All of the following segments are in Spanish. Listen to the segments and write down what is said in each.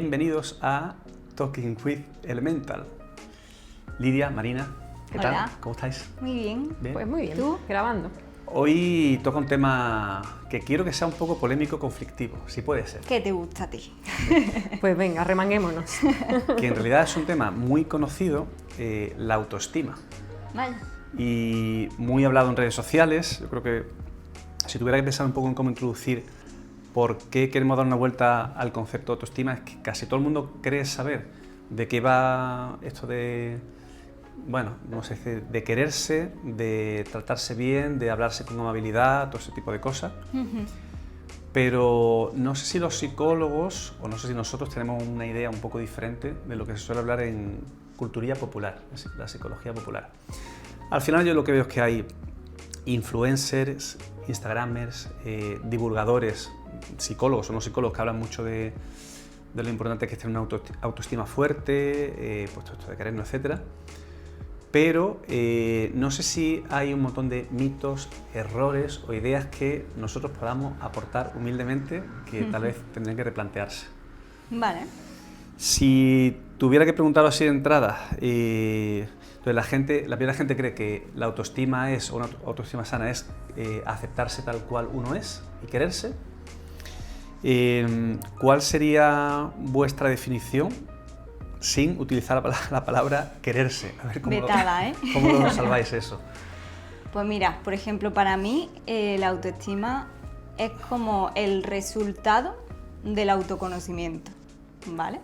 Bienvenidos a Talking with Elemental. Lidia, Marina, ¿qué Hola. tal? ¿Cómo estáis? Muy bien. ¿Bien? Pues muy bien, ¿Tú? grabando. Hoy toca un tema que quiero que sea un poco polémico, conflictivo, si puede ser. ¿Qué te gusta a ti? Pues venga, remanguémonos. Que en realidad es un tema muy conocido, la autoestima. Vaya. Y muy hablado en redes sociales. Yo creo que si tuviera que pensar un poco en cómo introducir por qué queremos dar una vuelta al concepto de autoestima, es que casi todo el mundo cree saber de qué va esto de, bueno, no sé, de quererse, de tratarse bien, de hablarse con amabilidad, todo ese tipo de cosas. Pero no sé si los psicólogos, o no sé si nosotros tenemos una idea un poco diferente de lo que se suele hablar en cultura popular, la psicología popular. Al final yo lo que veo es que hay influencers, instagramers, divulgadores, psicólogos o no psicólogos que hablan mucho de lo importante que es tener una autoestima fuerte, pues todo esto de querernos, etc. Pero no sé si hay un montón de mitos, errores o ideas que nosotros podamos aportar humildemente que tal vez tendrían que replantearse. Vale. Si tuviera que preguntarlo así de entrada, entonces la mayoría de la gente cree que la autoestima es, o una autoestima sana es aceptarse tal cual uno es y quererse. ¿Cuál sería vuestra definición sin utilizar la palabra quererse? A ver Vetada, ¿eh? ¿Cómo lo salváis eso? Pues mira, por ejemplo, para mí la autoestima es como el resultado del autoconocimiento, ¿vale?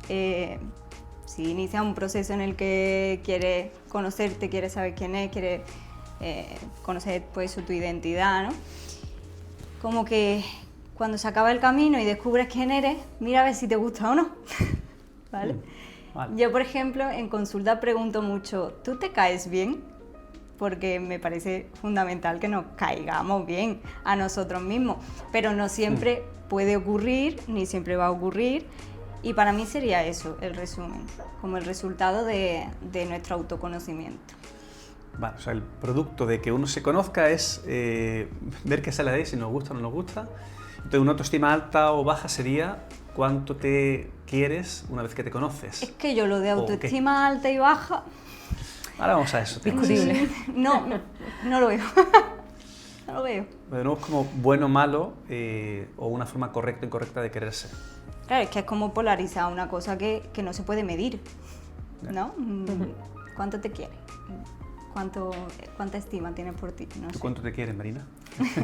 Si inicias un proceso en el que quieres conocerte, quieres saber quién es, quieres conocer pues tu identidad, ¿no? Como que cuando se acaba el camino y descubres quién eres, mira a ver si te gusta o no, ¿vale? Vale. Yo, por ejemplo, en consulta pregunto mucho, ¿tú te caes bien? Porque me parece fundamental que nos caigamos bien a nosotros mismos, pero no siempre puede ocurrir, ni siempre va a ocurrir, y para mí sería eso, el resumen, como el resultado de nuestro autoconocimiento. Vale, o sea, el producto de que uno se conozca es ver qué sale de ahí, si nos gusta o no nos gusta. Entonces, una autoestima alta o baja sería cuánto te quieres una vez que te conoces. Es que yo lo de autoestima alta y baja... Ahora vamos a eso. Discutible. No lo veo. No lo veo. De nuevo es como bueno o malo o una forma correcta o incorrecta de quererse. Claro, es que es como polarizar una cosa que no se puede medir, ¿no? ¿Cuánto te quieres? ¿Cuánta estima tienes por ti? No ¿Tú sé. cuánto te quieres, Marina?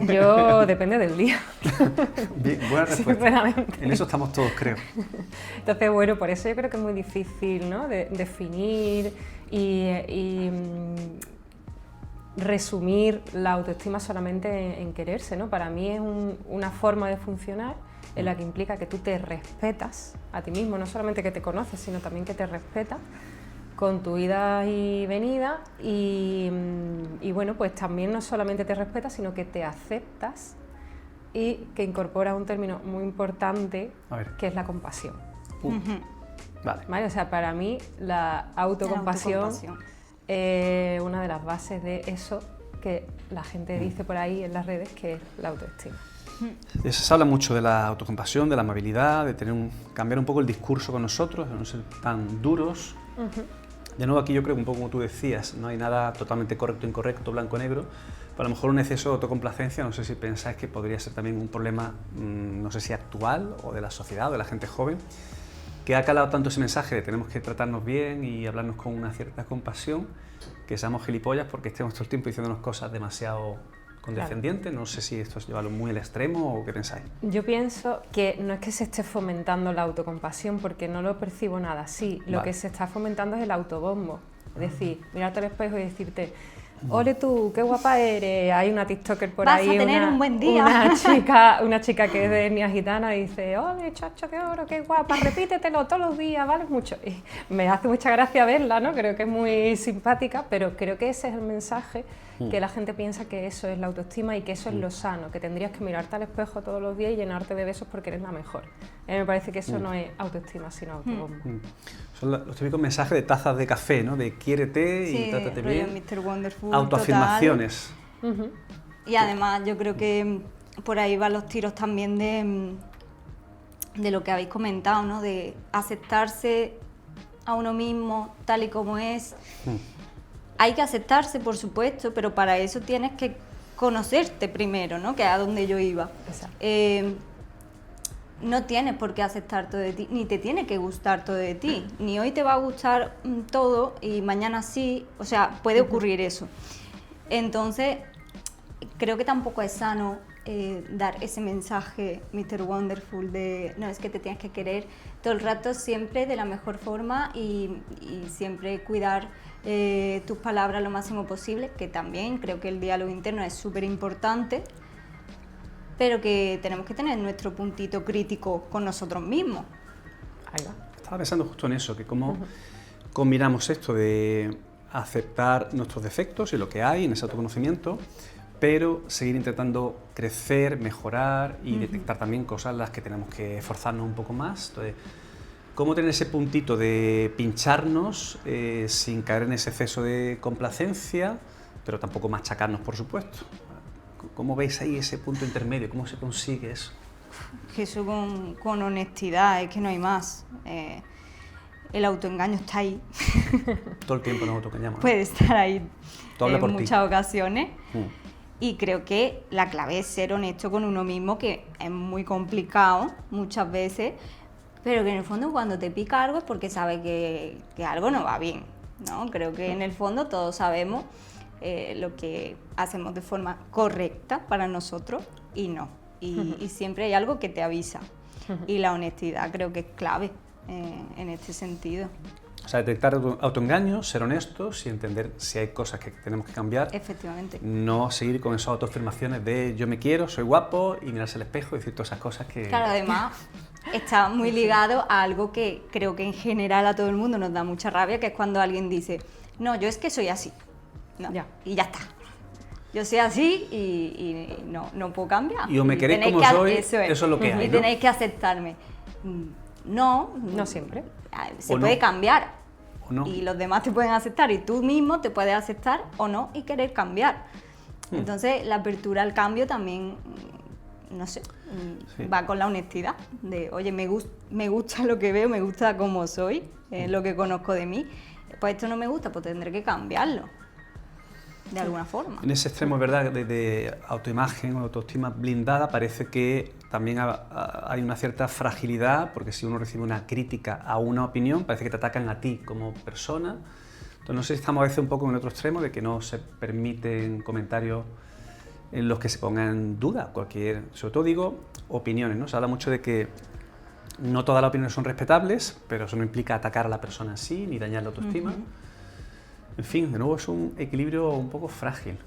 Yo depende del día. Bien, buena respuesta. Sinceramente. En eso estamos todos, creo. Entonces, bueno, por eso yo creo que es muy difícil, ¿no? De definir y resumir la autoestima solamente en quererse, ¿no? Para mí es una forma de funcionar en la que implica que tú te respetas a ti mismo, no solamente que te conoces, sino también que te respetas con tu ida y venida y bueno, pues también no solamente te respetas, sino que te aceptas y que incorpora un término muy importante, A ver. que es la compasión. Vale. ¿Vale? O sea, para mí la autocompasión es una de las bases de eso que la gente dice por ahí en las redes, que es la autoestima. Se habla mucho de la autocompasión, de la amabilidad, de cambiar un poco el discurso con nosotros, de no ser tan duros. De nuevo, aquí yo creo que un poco como tú decías, no hay nada totalmente correcto, incorrecto, blanco, negro. Pero a lo mejor un exceso de autocomplacencia, no sé si pensáis que podría ser también un problema, no sé si actual o de la sociedad o de la gente joven, que ha calado tanto ese mensaje de tenemos que tratarnos bien y hablarnos con una cierta compasión, que seamos gilipollas porque estemos todo el tiempo diciéndonos cosas demasiado condescendientes. Claro. No sé si esto es llevarlo muy al extremo o qué pensáis. Yo pienso que no es que se esté fomentando la autocompasión, porque no lo percibo nada así. Lo que se está fomentando es el autobombo. Es decir, mirarte al espejo y decirte, ole tú, qué guapa eres. Hay una TikToker por Vas ahí. a tener un buen día. Una chica que es de etnia gitana y dice, ole, chacho, qué oro, qué guapa, repítetelo todos los días, vale mucho. Y me hace mucha gracia verla, ¿no? Creo que es muy simpática, pero creo que ese es el mensaje, que la gente piensa que eso es la autoestima y que eso es lo sano, que tendrías que mirarte al espejo todos los días y llenarte de besos porque eres la mejor. A mí me parece que eso no es autoestima, sino autobombo. Son los típicos mensajes de tazas de café, ¿no? De quiérete y trátate bien. Mr. Wonderful, autoafirmaciones. Y además yo creo que por ahí van los tiros también de lo que habéis comentado, ¿no? De aceptarse a uno mismo tal y como es. Hay que aceptarse, por supuesto, pero para eso tienes que conocerte primero, ¿no? Que es a donde yo iba. No tienes por qué aceptar todo de ti, ni te tiene que gustar todo de ti. Ni hoy te va a gustar todo y mañana sí. O sea, puede ocurrir eso. Entonces, creo que tampoco es sano dar ese mensaje Mr. Wonderful de no, es que te tienes que querer todo el rato, siempre de la mejor forma y siempre cuidar tus palabras lo máximo posible, que también creo que el diálogo interno es súper importante, pero que tenemos que tener nuestro puntito crítico con nosotros mismos. Ahí va. Estaba pensando justo en eso, que cómo combinamos esto de aceptar nuestros defectos y lo que hay en ese autoconocimiento, pero seguir intentando crecer, mejorar y detectar también cosas en las que tenemos que esforzarnos un poco más. Entonces, ¿cómo tener ese puntito de pincharnos sin caer en ese exceso de complacencia, pero tampoco machacarnos, por supuesto? ¿Cómo veis ahí ese punto intermedio? ¿Cómo se consigue eso? Eso con honestidad, es que no hay más. El autoengaño está ahí. Todo el tiempo nos autoengañamos. Puede estar ahí en muchas ti. Ocasiones. Y creo que la clave es ser honesto con uno mismo, que es muy complicado muchas veces, pero que en el fondo cuando te pica algo es porque sabes que algo no va bien, ¿no? Creo que en el fondo todos sabemos lo que hacemos de forma correcta para nosotros y no. Y siempre hay algo que te avisa. Y la honestidad creo que es clave en este sentido. O sea, detectar autoengaños, ser honestos y entender si hay cosas que tenemos que cambiar. Efectivamente. No seguir con esas autoafirmaciones de yo me quiero, soy guapo y mirarse al espejo y decir todas esas cosas que... Claro, además está muy ligado a algo que creo que en general a todo el mundo nos da mucha rabia, que es cuando alguien dice, no, yo es que soy así. No, Ya. Y ya está. Yo soy así y no puedo cambiar. Y o me queréis como soy, eso es lo que hay, Y ¿no? tenéis que aceptarme. No siempre. Se O puede no. cambiar. O no. Y los demás te pueden aceptar y tú mismo te puedes aceptar o no y querer cambiar. Entonces la apertura al cambio también, no sé, Sí. va con la honestidad de, oye, me gusta lo que veo, me gusta cómo soy, lo que conozco de mí, pues esto no me gusta, pues tendré que cambiarlo de alguna forma. En ese extremo, es verdad, de autoimagen o autoestima blindada, parece que también hay una cierta fragilidad, porque si uno recibe una crítica a una opinión, parece que te atacan a ti como persona. Entonces, no sé si estamos a veces un poco en el otro extremo, de que no se permiten comentarios en los que se ponga en duda cualquier, sobre todo digo, opiniones, ¿no? Se habla mucho de que no todas las opiniones son respetables, pero eso no implica atacar a la persona en sí, ni dañar la autoestima. En fin, de nuevo es un equilibrio un poco frágil.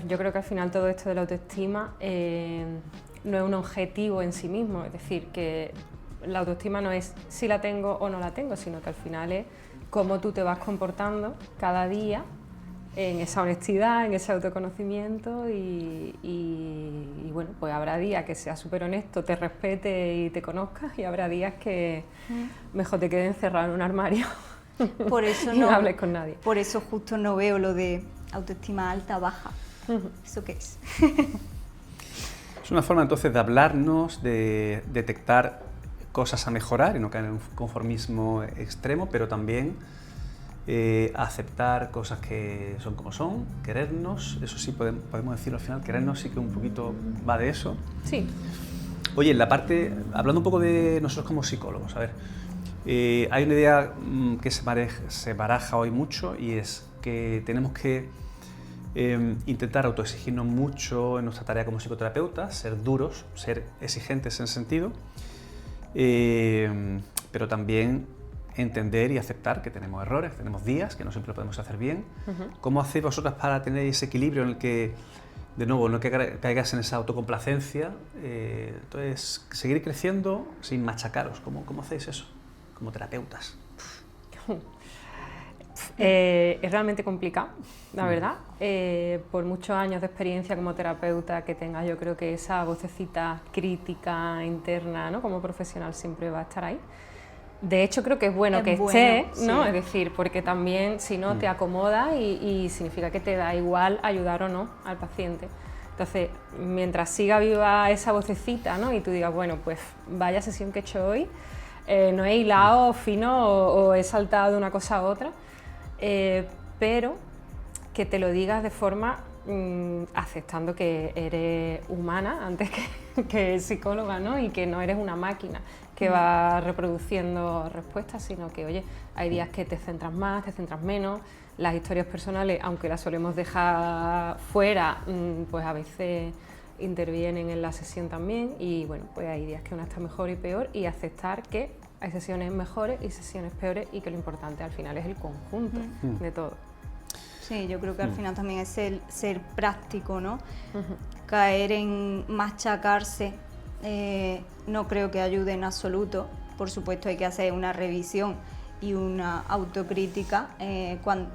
Yo creo que al final todo esto de la autoestima no es un objetivo en sí mismo, es decir, que la autoestima no es si la tengo o no la tengo, sino que al final es cómo tú te vas comportando cada día en esa honestidad, en ese autoconocimiento y bueno, pues habrá días que seas súper honesto, te respete y te conozcas y habrá días que mejor te quedes encerrado en un armario. Por eso y no hables con nadie. Por eso justo no veo lo de autoestima alta, baja. ¿Eso qué es? Es una forma entonces de hablarnos, de detectar cosas a mejorar y no caer en un conformismo extremo, pero también aceptar cosas que son como son, querernos, eso sí podemos decirlo al final, querernos sí que un poquito va de eso. Sí. Oye, en la parte, hablando un poco de nosotros como psicólogos, a ver, hay una idea que se baraja hoy mucho y es que tenemos que intentar autoexigirnos mucho en nuestra tarea como psicoterapeutas, ser duros, ser exigentes en ese sentido, pero también entender y aceptar que tenemos errores, que tenemos días, que no siempre lo podemos hacer bien. ¿Cómo hacéis vosotras para tener ese equilibrio en el que, de nuevo, no caigas en esa autocomplacencia? Entonces, seguir creciendo sin machacaros. ¿Cómo hacéis eso como terapeutas? Es realmente complicado, la verdad. Por muchos años de experiencia como terapeuta que tenga, yo creo que esa vocecita crítica interna, ¿no? Como profesional siempre va a estar ahí. De hecho, creo que es bueno que esté, ¿no? Sí. Es decir, porque también si no te acomoda y significa que te da igual ayudar o no al paciente. Entonces, mientras siga viva esa vocecita, ¿no? Y tú digas, bueno, pues vaya sesión que he hecho hoy, no he hilado fino o he saltado de una cosa a otra, pero que te lo digas de forma aceptando que eres humana antes que psicóloga, ¿no? Y que no eres una máquina que va reproduciendo respuestas, sino que, oye, hay días que te centras más, te centras menos. Las historias personales, aunque las solemos dejar fuera, pues a veces intervienen en la sesión también, y bueno, pues hay días que una está mejor y peor, y aceptar que hay sesiones mejores y sesiones peores, y que lo importante al final es el conjunto de todo. Sí, yo creo que al final también es el ser práctico, ¿no? Caer en machacarse no creo que ayude en absoluto. Por supuesto hay que hacer una revisión y una autocrítica.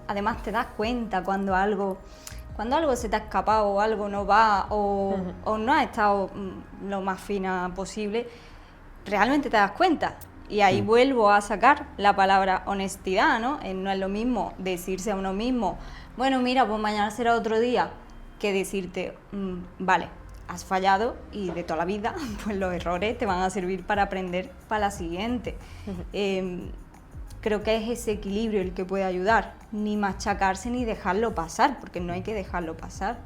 Además te das cuenta cuando algo se te ha escapado o algo no va o no ha estado lo más fina posible, realmente te das cuenta. Y ahí vuelvo a sacar la palabra honestidad, ¿no? No es lo mismo decirse a uno mismo, bueno, mira, pues mañana será otro día, que decirte, vale, has fallado y de toda la vida, pues los errores te van a servir para aprender para la siguiente. Creo que es ese equilibrio el que puede ayudar, ni machacarse ni dejarlo pasar, porque no hay que dejarlo pasar.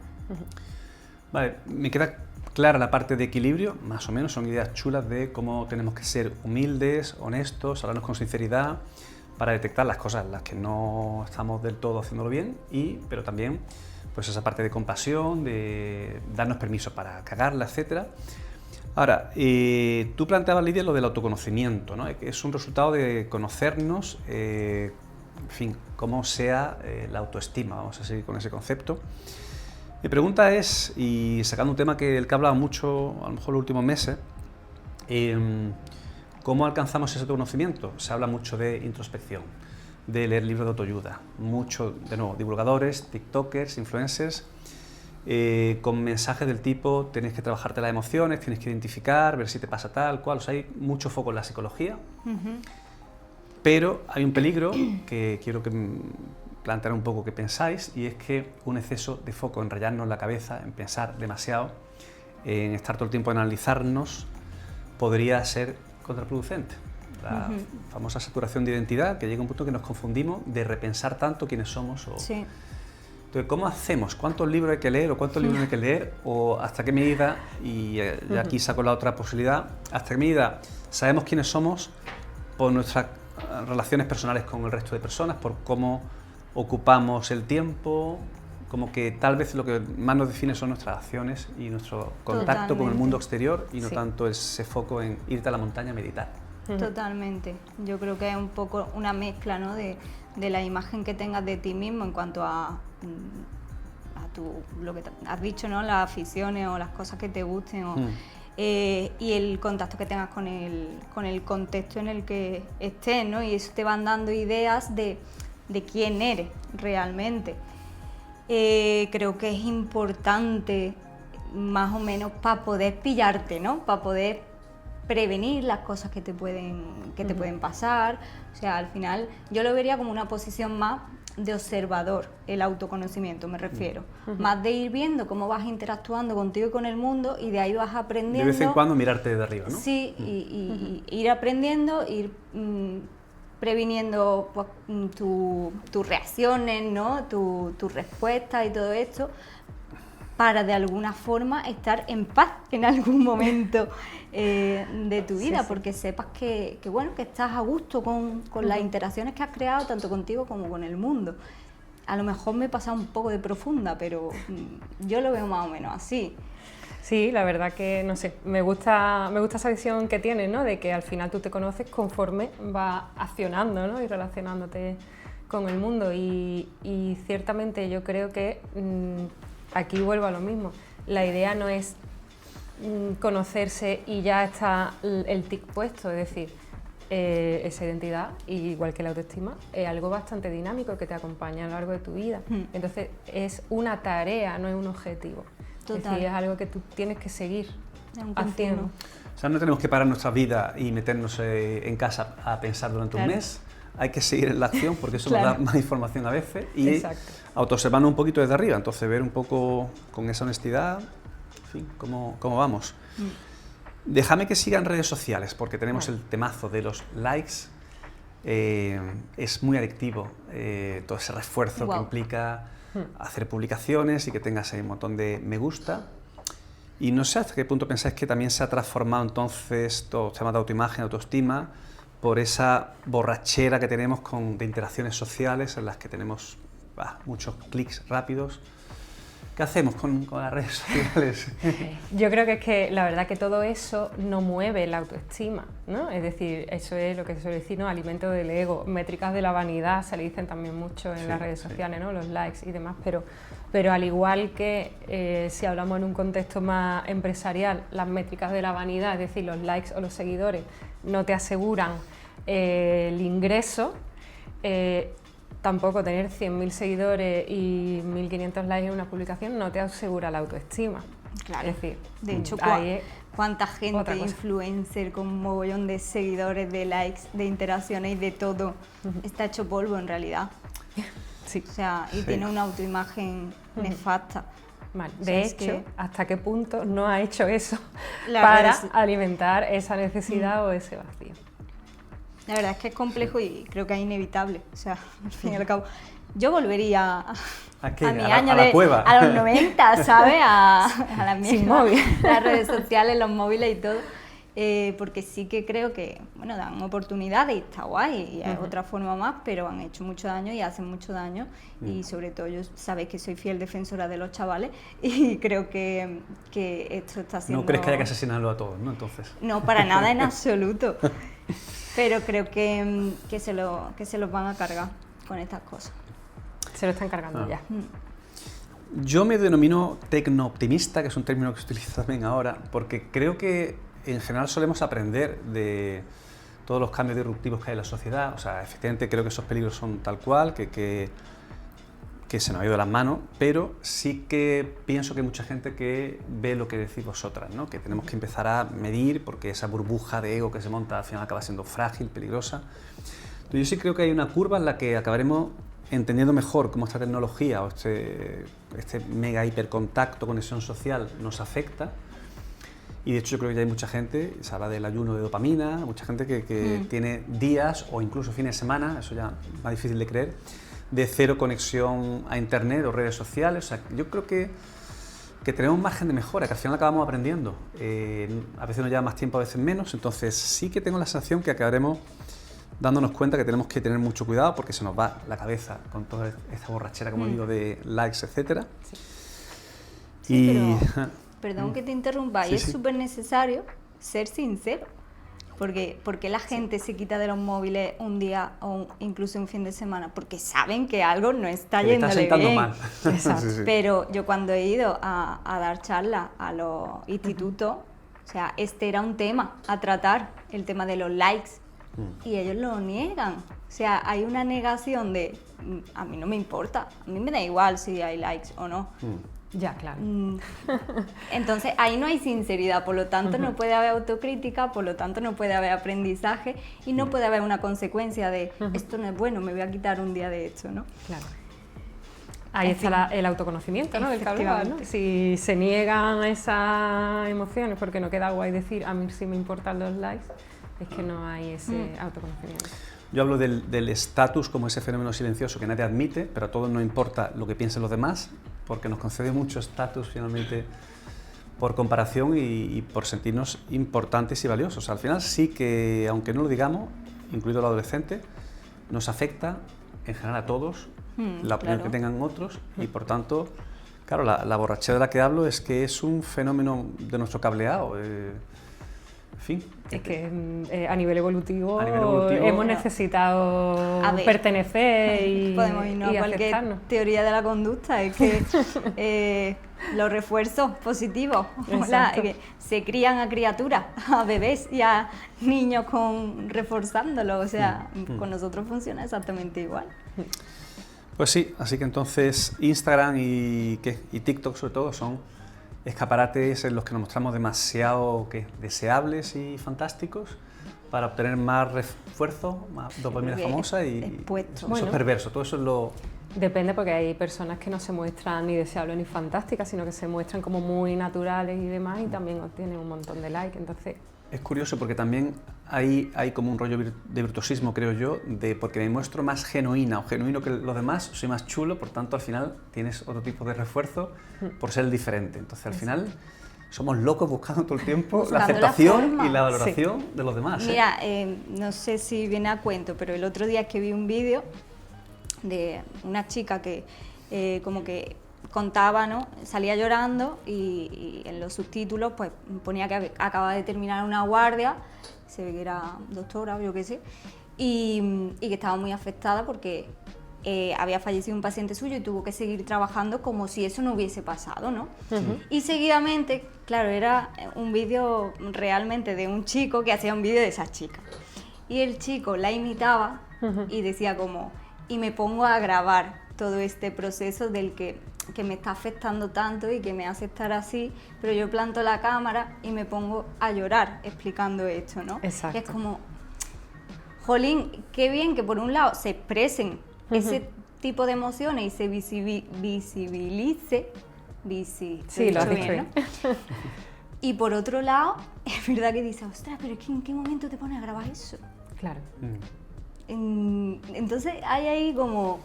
Vale, me queda clara la parte de equilibrio, más o menos, son ideas chulas de cómo tenemos que ser humildes, honestos, hablarnos con sinceridad, para detectar las cosas en las que no estamos del todo haciéndolo bien, pero también pues esa parte de compasión, de darnos permiso para cagarla, etc. Ahora, tú planteabas, Lidia, lo del autoconocimiento, ¿no? Es un resultado de conocernos, en fin, cómo sea la autoestima, vamos a seguir con ese concepto. Mi pregunta es, y sacando un tema el que ha hablado mucho, a lo mejor los últimos meses, ¿cómo alcanzamos ese autoconocimiento? Se habla mucho de introspección, de leer libros de autoayuda, mucho, de nuevo, divulgadores, tiktokers, influencers, con mensajes del tipo, tienes que trabajarte las emociones, tienes que identificar, ver si te pasa tal, cual. O sea, hay mucho foco en la psicología, pero hay un peligro que quiero plantear un poco que pensáis, y es que un exceso de foco en rayarnos la cabeza, en pensar demasiado, en estar todo el tiempo en analizarnos, podría ser contraproducente. La famosa saturación de identidad, que llega a un punto que nos confundimos de repensar tanto quiénes somos. Sí. Entonces, ¿cómo hacemos? ¿Cuántos libros hay que leer o cuántos libros hay que leer? ¿O hasta qué medida, y aquí saco la otra posibilidad, hasta qué medida sabemos quiénes somos por nuestras relaciones personales con el resto de personas, por cómo ocupamos el tiempo, como que tal vez lo que más nos define son nuestras acciones y nuestro contacto con el mundo exterior, y no tanto ese foco en irte a la montaña a meditar? Totalmente. Yo creo que es un poco una mezcla, ¿no? de la imagen que tengas de ti mismo en cuanto a lo que has dicho, ¿no? Las aficiones o las cosas que te gusten, y el contacto que tengas con el contexto en el que estés, ¿no? Y eso te van dando ideas de quién eres realmente. Creo que es importante, más o menos, para poder pillarte, ¿no? Para poder prevenir las cosas que te pueden pasar. O sea, al final yo lo vería como una posición más de observador, el autoconocimiento me refiero, más de ir viendo cómo vas interactuando contigo y con el mundo, y de ahí vas aprendiendo. De vez en cuando mirarte desde arriba, ¿no? Sí, y ir aprendiendo, ir previniendo pues, tus reacciones, ¿no? Tus respuestas y todo esto, para de alguna forma estar en paz en algún momento de tu vida, porque sepas que estás a gusto con las interacciones que has creado, tanto contigo como con el mundo. A lo mejor me he pasado un poco de profunda, pero yo lo veo más o menos así. Sí, la verdad que, no sé, me gusta esa visión que tienes, ¿no? De que al final tú te conoces conforme vas accionando, ¿no? Y relacionándote con el mundo, y ciertamente yo creo que aquí vuelvo a lo mismo. La idea no es conocerse y ya está el tic puesto, es decir, esa identidad, igual que la autoestima, es algo bastante dinámico que te acompaña a lo largo de tu vida. Entonces es una tarea, no es un objetivo. Total. Es decir, es algo que tú tienes que seguir haciendo. O sea, no tenemos que parar nuestra vida y meternos en casa a pensar durante un mes. Hay que seguir en la acción, porque eso nos da más información a veces, y autoobservarnos un poquito desde arriba. Entonces ver un poco con esa honestidad En fin, ¿cómo vamos? Déjame que siga en redes sociales, porque tenemos el temazo de los likes. Es muy adictivo todo ese refuerzo que implica hacer publicaciones y que tengas ahí un montón de me gusta. Y no sé hasta qué punto pensáis que también se ha transformado entonces todo el tema de autoimagen, autoestima, por esa borrachera que tenemos de interacciones sociales en las que tenemos muchos clics rápidos. ¿Qué hacemos con las redes sociales? Yo creo que es que la verdad que todo eso no mueve la autoestima, ¿no? Es decir, eso es lo que se suele decir, ¿no? Alimento del ego, métricas de la vanidad, se le dicen también mucho en las redes sociales, ¿no? Los likes y demás, pero al igual que si hablamos en un contexto más empresarial, las métricas de la vanidad, es decir, los likes o los seguidores, no te aseguran el ingreso, tampoco tener 100.000 seguidores y 1.500 likes en una publicación no te asegura la autoestima. Claro. Es decir, de hecho, cuánta gente influencer con un mogollón de seguidores, de likes, de interacciones y de todo está hecho polvo en realidad. Sí. O sea, y tiene una autoimagen nefasta. Vale. O sea, de hecho, ¿hasta qué punto no ha hecho eso La para verdad alimentar esa necesidad o ese vacío? La verdad es que es complejo y creo que es inevitable. O sea, al fin y al cabo, yo volvería ¿A qué? a mi ¿A año la cueva? a los 90, ¿sabes? A las mías, Sin móvil. las redes sociales, los móviles y todo. Porque sí que creo que, bueno, dan oportunidades y está guay y es otra forma más, pero han hecho mucho daño y hacen mucho daño y sobre todo yo sabéis que soy fiel defensora de los chavales y creo que esto está siendo... ¿No crees que haya que asesinarlo a todos, no? Entonces. No, para nada en absoluto, pero creo que se los van a cargar con estas cosas. Se lo están cargando ya. Yo me denomino tecno-optimista, que es un término que se utiliza también ahora, porque creo que en general solemos aprender de todos los cambios disruptivos que hay en la sociedad. O sea, efectivamente creo que esos peligros son tal cual, que se nos ha ido de las manos, pero sí que pienso que hay mucha gente que ve lo que decís vosotras, ¿no? Que tenemos que empezar a medir, porque esa burbuja de ego que se monta al final acaba siendo frágil, peligrosa. Entonces, yo sí creo que hay una curva en la que acabaremos entendiendo mejor cómo esta tecnología o este mega hipercontacto, conexión social nos afecta. Y de hecho yo creo que ya hay mucha gente, se habla del ayuno de dopamina, mucha gente que tiene días o incluso fines de semana, eso ya es más difícil de creer, de cero conexión a internet o redes sociales. O sea, yo creo que tenemos un margen de mejora, que al final acabamos aprendiendo. A veces nos lleva más tiempo, a veces menos, entonces sí que tengo la sensación que acabaremos dándonos cuenta que tenemos que tener mucho cuidado porque se nos va la cabeza con toda esta borrachera, como digo, de likes, etc. Sí, perdón que te interrumpa, y es sí. súper necesario ser sincero, porque la gente se quita de los móviles un día o incluso un fin de semana, porque saben que algo no está yéndole bien. Mal. Exacto. Sí. Pero yo cuando he ido a dar charlas a los institutos, o sea, este era un tema a tratar, el tema de los likes, y ellos lo niegan. O sea, hay una negación de, a mí no me importa, a mí me da igual si hay likes o no. Ya, claro. Entonces ahí no hay sinceridad, por lo tanto no puede haber autocrítica, por lo tanto no puede haber aprendizaje y no puede haber una consecuencia de esto no es bueno, me voy a quitar un día de esto, ¿no? Claro. Ahí está el autoconocimiento, ¿no? Del que hablaba, ¿no? Si se niegan esas emociones porque no queda guay decir a mí sí me importan los likes, es que no hay ese autoconocimiento. Yo hablo del estatus como ese fenómeno silencioso que nadie admite, pero a todos nos importa lo que piensen los demás, porque nos concede mucho estatus finalmente por comparación y por sentirnos importantes y valiosos. Al final sí que, aunque no lo digamos, incluido el adolescente, nos afecta en general a todos la opinión que tengan otros y por tanto, claro, la borrachera de la que hablo es que es un fenómeno de nuestro cableado. En fin. Es que a nivel evolutivo hemos necesitado pertenecer y podemos irnos y a cualquier aceptarnos. teoría de la conducta, es que los refuerzos positivos, que se crían a criaturas, a bebés y a niños reforzándolo, o sea, con nosotros funciona exactamente igual. Pues sí, así que entonces Instagram y TikTok sobre todo son escaparates en los que nos mostramos demasiado deseables y fantásticos para obtener más refuerzo, más dopamina famosa y eso es perverso, todo eso es Depende, porque hay personas que no se muestran ni deseables ni fantásticas, sino que se muestran como muy naturales y demás, y también obtienen un montón de likes, entonces... Es curioso porque también hay como un rollo de virtuosismo, creo yo, de porque me muestro más genuina o genuino que los demás, soy más chulo, por tanto al final tienes otro tipo de refuerzo por ser el diferente. Entonces al final somos locos buscando todo el tiempo la Buscando aceptación la y la valoración de los demás. Mira, no sé si viene a cuento, pero el otro día es que vi un vídeo de una chica que como que contaba, ¿no? Salía llorando y en los subtítulos pues ponía que acababa de terminar una guardia, se ve que era doctora o yo qué sé, y que estaba muy afectada porque había fallecido un paciente suyo y tuvo que seguir trabajando como si eso no hubiese pasado, ¿no? Y seguidamente, claro, era un vídeo realmente de un chico que hacía un vídeo de esa chica. Y el chico la imitaba y decía como, y me pongo a grabar todo este proceso del que me está afectando tanto y que me hace estar así, pero yo planto la cámara y me pongo a llorar explicando esto, ¿no? Exacto. Y es como, jolín, qué bien que por un lado se expresen ese tipo de emociones y se visibilice, sí, lo has dicho bien, ¿no? Y por otro lado, es verdad que dices, ostras, pero es que ¿en qué momento te pones a grabar eso? Claro. Entonces hay ahí como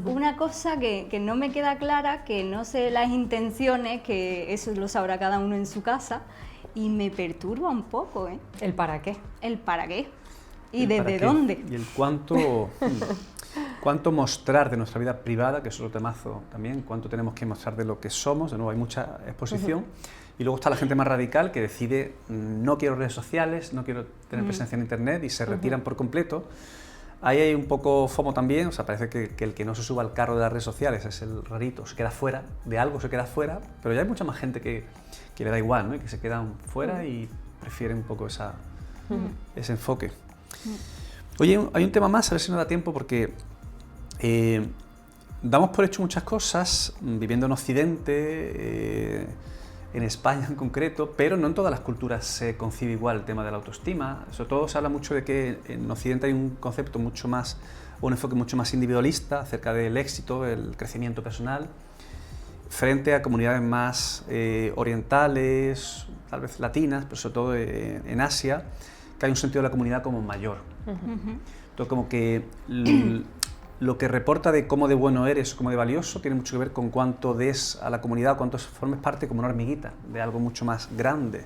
una cosa que no me queda clara, que no sé las intenciones, que eso lo sabrá cada uno en su casa, y me perturba un poco, ¿eh? ¿El para qué? El para qué y El desde para qué, dónde. y el cuánto mostrar de nuestra vida privada, que es otro temazo también, cuánto tenemos que mostrar de lo que somos. De nuevo hay mucha exposición. Y luego está la gente más radical que decide no quiero redes sociales, no quiero tener presencia en internet y se retiran por completo. Ahí hay un poco FOMO también, o sea, parece que el que no se suba al carro de las redes sociales es el rarito, se queda fuera, de algo se queda fuera, pero ya hay mucha más gente que le da igual, ¿no? Y que se quedan fuera y prefieren un poco ese enfoque. Oye, hay un tema más, a ver si nos da tiempo, porque damos por hecho muchas cosas, viviendo en Occidente, en España en concreto, pero no en todas las culturas se concibe igual el tema de la autoestima. Sobre todo se habla mucho de que en Occidente hay un concepto mucho más, un enfoque mucho más individualista acerca del éxito, el crecimiento personal, frente a comunidades más orientales, tal vez latinas, pero sobre todo en Asia, que hay un sentido de la comunidad como mayor. Entonces, como que lo que reporta de cómo de bueno eres o cómo de valioso tiene mucho que ver con cuánto des a la comunidad, cuánto formes parte como una hormiguita de algo mucho más grande.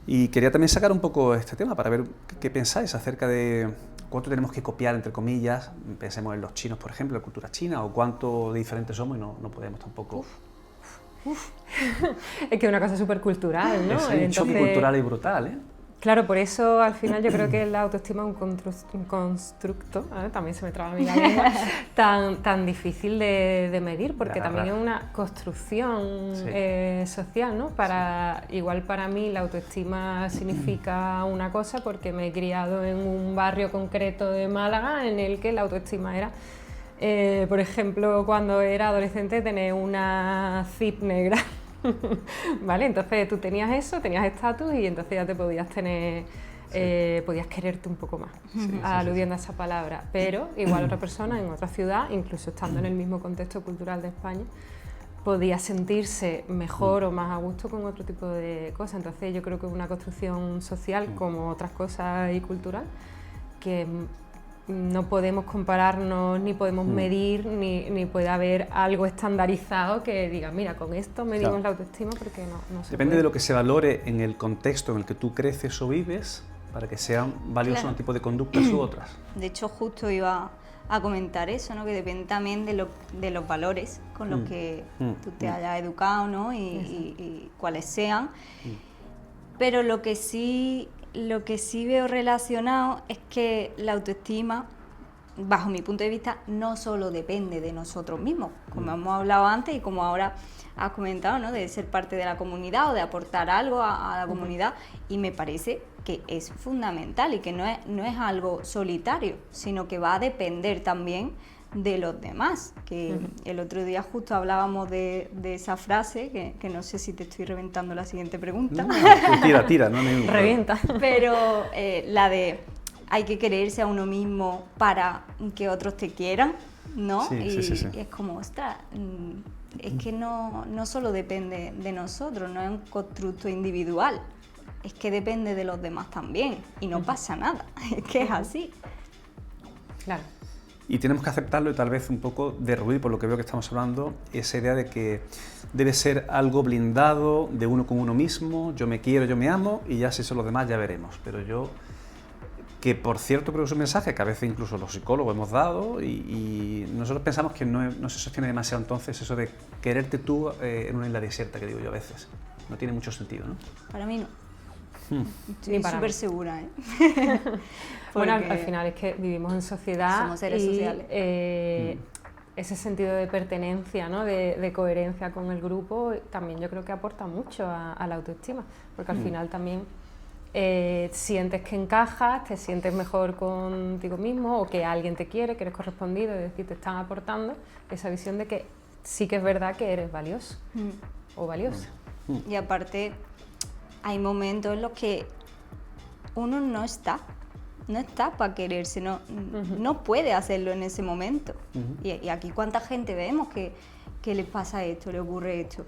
Y quería también sacar un poco este tema para ver qué pensáis acerca de cuánto tenemos que copiar, entre comillas, pensemos en los chinos, por ejemplo, la cultura china, o cuánto de diferentes somos y no podemos tampoco... Es que es una cosa súper cultural, ¿no? Es un choque cultural y brutal, ¿eh? Claro, por eso al final yo creo que la autoestima es un constructo, también se me traba mi lengua, tan difícil de medir, porque también es una construcción social, ¿no? Igual para mí la autoestima significa una cosa porque me he criado en un barrio concreto de Málaga en el que la autoestima era, por ejemplo, cuando era adolescente tener una zip negra. Vale, entonces tú tenías eso, tenías estatus y entonces ya te podías tener, podías quererte un poco más, aludiendo a esa palabra, pero igual otra persona en otra ciudad, incluso estando en el mismo contexto cultural de España, podía sentirse mejor o más a gusto con otro tipo de cosas. Entonces yo creo que es una construcción social como otras cosas y cultural que no podemos compararnos, ni podemos medir, ni puede haber algo estandarizado que diga, mira, con esto medimos la autoestima, porque no se Depende puede. de lo que se valore en el contexto en el que tú creces o vives, para que sean valiosas un tipo de conductas u otras. De hecho, justo iba a comentar eso, ¿no? Que depende también de los valores con los que tú te hayas educado, ¿no? Y cuáles sean. Pero lo que sí veo relacionado es que la autoestima, bajo mi punto de vista, no solo depende de nosotros mismos, como hemos hablado antes y como ahora has comentado, ¿no? De ser parte de la comunidad o de aportar algo a la comunidad, y me parece que es fundamental y que no es algo solitario, sino que va a depender también de los demás, que el otro día justo hablábamos de esa frase, que no sé si te estoy reventando la siguiente pregunta. No, tira, no revienta. Pero la de hay que quererse a uno mismo para que otros te quieran, ¿no? Sí, y, sí, sí, sí. y es como, ostras, es que no solo depende de nosotros, no es un constructo individual, es que depende de los demás también y no pasa nada, es que es así. Claro. Y tenemos que aceptarlo y tal vez un poco derruir, por lo que veo que estamos hablando, esa idea de que debe ser algo blindado de uno con uno mismo, yo me quiero, yo me amo y ya si son los demás ya veremos. Pero yo, que por cierto creo que es un mensaje que a veces incluso los psicólogos hemos dado y nosotros pensamos que no se sostiene demasiado entonces eso de quererte tú en una isla desierta, que digo yo a veces. No tiene mucho sentido, ¿no? Para mí no. Estoy Ni para súper mí. segura, ¿eh? Bueno, Porque al final es que vivimos en sociedad somos seres y sociales. Ese sentido de pertenencia, ¿no? de coherencia con el grupo, también yo creo que aporta mucho a la autoestima, porque al final también sientes que encajas, te sientes mejor contigo mismo o que alguien te quiere, que eres correspondido, es decir, te están aportando esa visión de que sí que es verdad que eres valioso o valiosa. Y aparte, hay momentos en los que uno no está para quererse, no puede hacerlo en ese momento. Y aquí cuánta gente vemos que le pasa esto, le ocurre esto.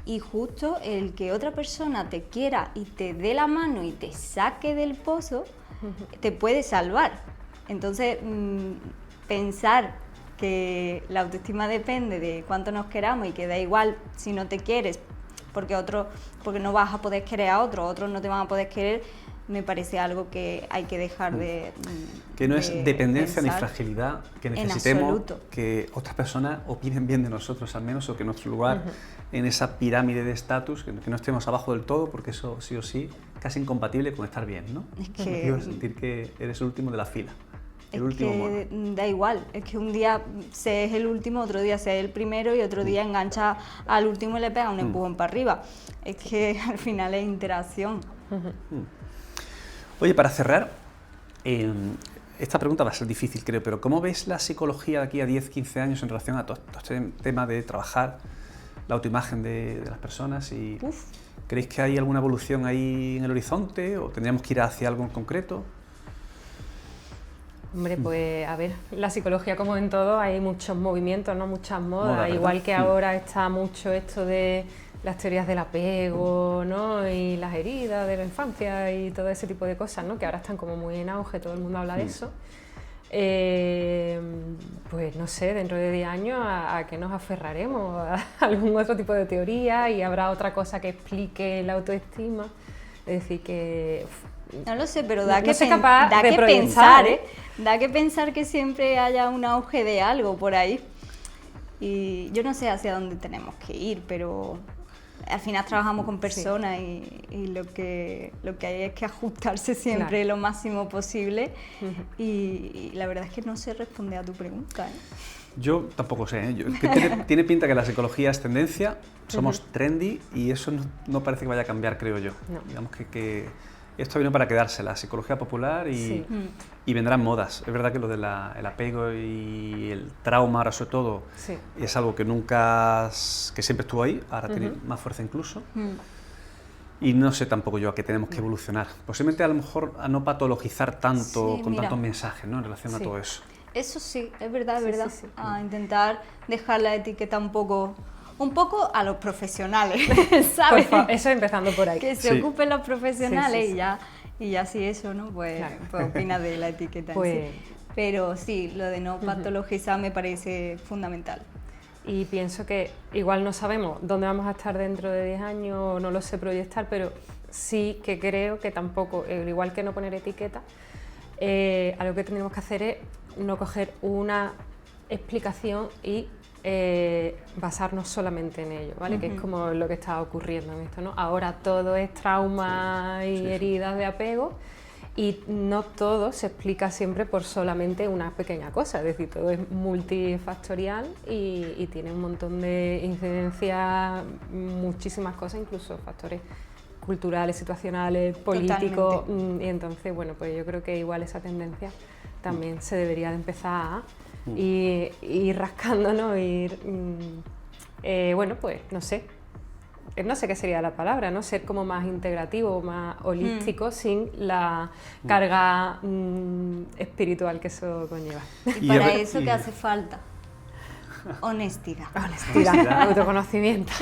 Y justo el que otra persona te quiera y te dé la mano y te saque del pozo, te puede salvar. Entonces, pensar que la autoestima depende de cuánto nos queramos y que da igual si no te quieres, porque no vas a poder querer a otros no te van a poder querer, me parece algo que hay que dejar de Que no es dependencia ni pensar. fragilidad, que En necesitemos absoluto. que otras personas opinen bien de nosotros al menos, o que nuestro lugar en esa pirámide de estatus, que no estemos abajo del todo, porque eso sí o sí casi incompatible con estar bien, ¿no? Es que- sentir que eres el último de la fila, el Es último mono. que da igual, es que un día se es el último, otro día se es el primero y otro día engancha al último y le pega un empujón para arriba. Es que al final es interacción. Oye, para cerrar, esta pregunta va a ser difícil, creo, pero ¿cómo ves la psicología de aquí a 10, 15 años en relación a todo este tema de trabajar la autoimagen de las personas? Y ¿creéis que hay alguna evolución ahí en el horizonte o tendríamos que ir hacia algo en concreto? Hombre, pues a ver, la psicología como en todo hay muchos movimientos, ¿no? Muchas modas, Moda, ¿verdad? igual que ahora está mucho esto de las teorías del apego, ¿no? Y las heridas de la infancia y todo ese tipo de cosas, ¿no? Que ahora están como muy en auge, todo el mundo habla de eso. Pues no sé, dentro de 10 años a qué nos aferraremos, a algún otro tipo de teoría y habrá otra cosa que explique la autoestima. Es decir, que No lo sé, pero da No que, soy capaz da de que proyectar, pensar, ¿eh? ¿eh? Da que pensar que siempre haya un auge de algo por ahí. Y yo no sé hacia dónde tenemos que ir, pero al final trabajamos con personas y lo que hay es que ajustarse siempre lo máximo posible. Y la verdad es que no sé responder a tu pregunta, ¿eh? Yo tampoco sé, ¿eh? Tiene pinta que la psicología es tendencia, somos trendy y eso no parece que vaya a cambiar, creo yo. No. Digamos que esto vino para quedarse, la psicología popular y vendrán modas. Es verdad que lo del apego y el trauma, ahora sobre todo, es algo que que siempre estuvo ahí, ahora tiene más fuerza incluso. Y no sé tampoco yo a qué tenemos que evolucionar. Posiblemente a lo mejor a no patologizar tanto, con tantos mensajes, ¿no? En relación a todo eso. Eso sí, es verdad, es Sí, verdad. sí, sí. A intentar dejar la etiqueta un poco a los profesionales, ¿sabes? eso empezando por ahí. Que se ocupen los profesionales Sí, sí, sí. y ya si eso, ¿no? Pues, Claro. pues opina de la etiqueta en Pues- sí. Pero sí, lo de no patologizar me parece fundamental. Y pienso que igual no sabemos dónde vamos a estar dentro de 10 años, no lo sé proyectar, pero sí que creo que tampoco, igual que no poner etiqueta, algo que tenemos que hacer es no coger una explicación y basarnos solamente en ello, ¿vale? Que es como lo que está ocurriendo en esto, ¿no? Ahora todo es trauma y heridas de apego y no todo se explica siempre por solamente una pequeña cosa, es decir, todo es multifactorial y tiene un montón de incidencias, muchísimas cosas, incluso factores culturales, situacionales, políticos, y entonces, bueno, pues yo creo que igual esa tendencia también se debería de empezar a ir rascando, ¿no? Bueno, pues no sé, no sé qué sería la palabra, ¿no? Ser como más integrativo, más holístico, sin la carga espiritual que eso conlleva. Y para eso, ¿qué hace falta? Honestidad. Honestidad, autoconocimiento.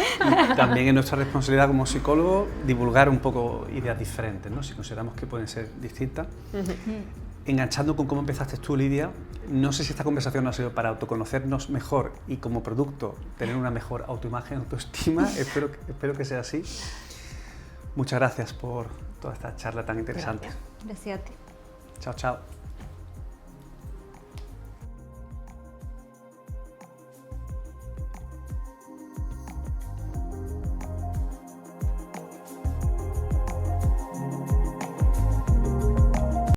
Y también es nuestra responsabilidad como psicólogos divulgar un poco ideas diferentes, ¿no? Si consideramos que pueden ser distintas. Enganchando con cómo empezaste tú, Lidia, no sé si esta conversación ha sido para autoconocernos mejor y como producto tener una mejor autoimagen, autoestima. Espero que sea así. Muchas gracias por toda esta charla tan interesante. Gracias a ti. Chao, chao.